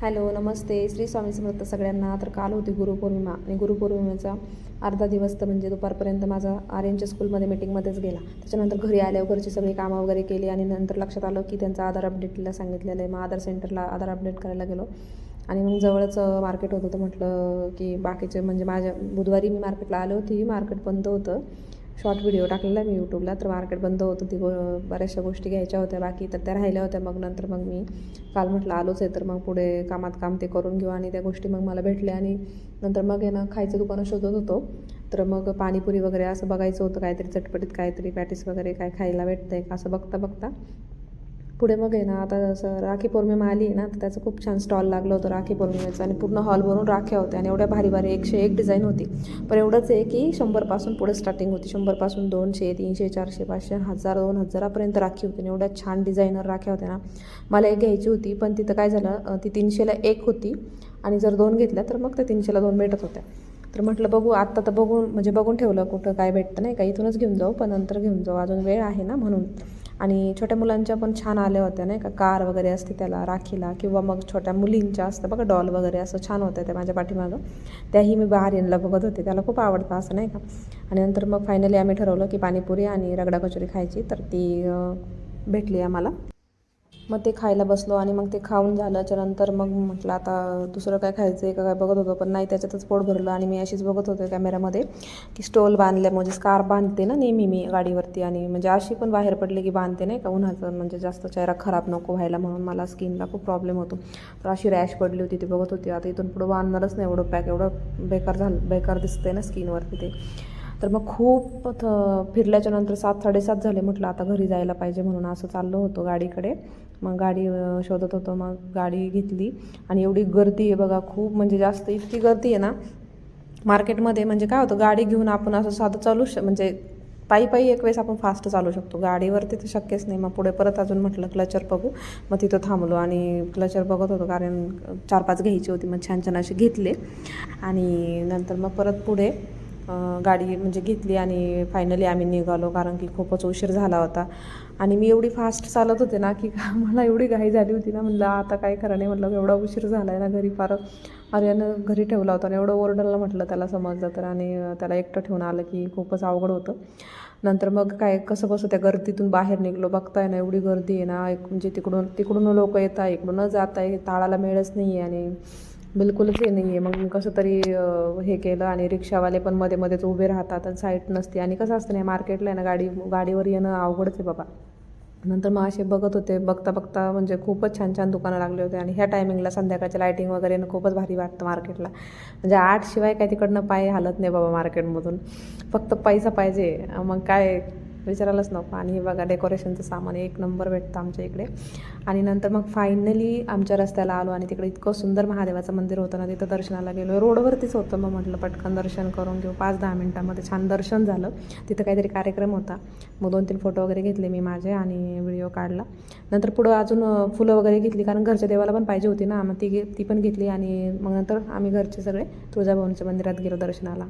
Hello, नमस्ते. श्री स्वामी समर्थ सगळ्यांना. तर काल होती गुरुपौर्णिमा आणि गुरुपौर्णिमेचा अर्धा दिवस तर म्हणजे दुपारपर्यंत माझा आर्यनच्या स्कूलमध्ये मीटिंगमध्येच गेला. त्याच्यानंतर घरी आल्यावर घरची सगळी कामं वगैरे केली आणि नंतर लक्षात आलं की त्यांचा आधार अपडेटला सांगितलेलं आहे. मग आधार सेंटरला आधार अपडेट करायला गेलो आणि मग जवळच मार्केट होतं. तर म्हटलं की बाकीचे म्हणजे माझ्या बुधवारी मी मार्केटला आले होती, मार्केट बंद होतं. शॉर्ट व्हिडिओ टाकलेला मी यूट्यूबला. तर मार्केट बंद होतं, बऱ्याचशा गोष्टी घ्यायच्या होत्या बाकी, तर त्या राहिल्या होत्या. मग नंतर मग मी काल म्हटलं आलोच आहे तर मग पुढे कामात काम ते करून घेऊ, आणि त्या गोष्टी मग मला भेटल्या. आणि नंतर मग आहे ना खायचं दुकानं शोधत होतो. तर मग पाणीपुरी वगैरे असं बघायचं होतं, काहीतरी चटपटीत काहीतरी पॅटीस वगैरे काय खायला भेटतं आहे का असं बघता बघता पुढे मग आहे ना आता असं राखी पौर्णिमा आली आहे ना, तर त्याचं खूप छान स्टॉल लागलं होतं राखी पौर्णिमेचं. आणि पूर्ण हॉल भरून राख्या होत्या आणि एवढ्या भारी भारी 101 डिझाईन होती. पण एवढंच आहे की 100पासून पुढे स्टार्टिंग होती. 100पासून 200, 300, 400, 500, 1000, 2000पर्यंत राखी होती. आणि एवढ्या छान डिझायनर राख्या होत्या ना. मला एक घ्यायची होती, पण तिथं काय झालं, ती 300ला एक होती आणि जर 2 घेतल्या तर मग त्या 300ला 2 भेटत होत्या. तर म्हटलं बघू आत्ता, तर बघून ठेवलं कुठं काय भेटतं नाही का, इथूनच घेऊन जाऊ, पण नंतर घेऊन जाऊ, अजून वेळ आहे ना म्हणून. आणि छोट्या मुलांच्या पण छान आल्या होत्या नाही का, कार वगैरे असते त्याला राखीला, किंवा मग छोट्या मुलींच्या असतं बघा डॉल वगैरे, असं छान होत्या त्या माझ्या पाठीमागं. त्याही मी आर्यनला बघत होते, त्याला खूप आवडतं असं नाही का. आणि नंतर मग फायनली आम्ही ठरवलं की पाणीपुरी आणि रगडा कचोरी खायची, तर ती भेटली आम्हाला. मग ते खायला बसलो आणि मग ते खाऊन झाल्याच्यानंतर मग म्हटलं आता दुसरं काय खायचं आहे का काय बघत होतो, पण नाही, त्याच्यातच पोट भरलं. आणि मी अशीच बघत होते कॅमेऱ्यामध्ये की स्टोल बांधल्या, म्हणजे स्कार्फ बांधते ना नेहमी मी गाडीवरती, आणि म्हणजे अशी पण बाहेर पडले की बांधते नाही का, उन्हाचं म्हणजे जास्त चेहरा खराब नको व्हायला म्हणून, मला स्किनला खूप प्रॉब्लेम होतो. तर अशी रॅश पडली होती, ती बघत होती. आता इथून पुढं बांधणारच नाही एवढं पॅक, एवढं बेकार दिसतंय ना स्किनवरती ते. तर मग खूप फिरल्याच्या नंतर 7-7:30 झाले. म्हटलं आता घरी जायला पाहिजे, म्हणून असं चाललो होतो गाडीकडे. मग गाडी शोधत होतो, मग गाडी घेतली. आणि एवढी गर्दी आहे बघा, खूप म्हणजे जास्त इतकी गर्दी आहे ना मार्केटमध्ये. म्हणजे काय होतं, गाडी घेऊन आपण असं साधं चालू म्हणजे पायी एक वेळेस आपण फास्ट चालू शकतो, गाडीवरती तर शक्यच नाही. मग पुढे परत अजून म्हटलं क्लचर बघू, मग तिथं थांबलो आणि क्लचर बघत होतो, कारण 4-5 घ्यायची होती. मग छान असे घेतले आणि नंतर मग परत पुढे गाडी म्हणजे घेतली आणि फायनली आम्ही निघालो, कारण की खूपच उशीर झाला होता. आणि मी एवढी फास्ट चालत होते ना की मला एवढी घाई झाली होती ना, म्हणलं आता काय खरं नाही, म्हटलं एवढा उशीर झाला आहे ना, घरी फार आर्यनं घरी ठेवला होता आणि एवढं ओरडलं, म्हटलं त्याला समजलं तर, आणि त्याला एकटं ठेवून आलं की खूपच अवघड होतं. नंतर मग काय कसं त्या गर्दीतून बाहेर निघलो. बघताय ना एवढी गर्दी आहे ना, म्हणजे तिकडून लोक येत आहे, इकडून जात आहे, ताळाला मेळच नाही आहे आणि बिलकुलच हे नाही आहे. मग मी कसं तरी हे केलं. आणि रिक्षावाले पण मध्येच उभे राहतात आणि साईट नसते, आणि कसं असतं नाही मार्केटला आहे ना, गाडीवर येणं अवघडच आहे बाबा. नंतर मग असे बघत होते, बघता म्हणजे खूपच छान दुकानं लागले होते. आणि ह्या टायमिंगला संध्याकाळच्या लायटिंग वगैरे खूपच भारी वाटतं मार्केटला. म्हणजे 8 शिवाय काय तिकडनं पाय हालत नाही बाबा मार्केटमधून, फक्त पैसा पाहिजे, मग काय विचारायलाच नको. आणि हे बघा डेकोरेशनचं सामान एक नंबर भेटतं आमच्या इकडे. आणि नंतर मग फायनली आमच्या रस्त्याला आलो आणि तिकडे इतकं सुंदर महादेवाचं मंदिर होतं ना, तिथं दर्शनाला गेलो. रोडवरतीच होतं, मग म्हटलं पटकन दर्शन करून घेऊ. 5-10 मिनटामध्ये छान दर्शन झालं. तिथं काहीतरी कार्यक्रम होता, मग 2-3 फोटो वगैरे घेतले मी माझे आणि व्हिडिओ काढला. नंतर पुढं अजून फुलं वगैरे घेतली, कारण घरच्या देवाला पण पाहिजे होती ना, मग ती पण घेतली. आणि मग नंतर आम्ही घरचे सगळे तुळजाभवानीच्या मंदिरात गेलो दर्शनाला.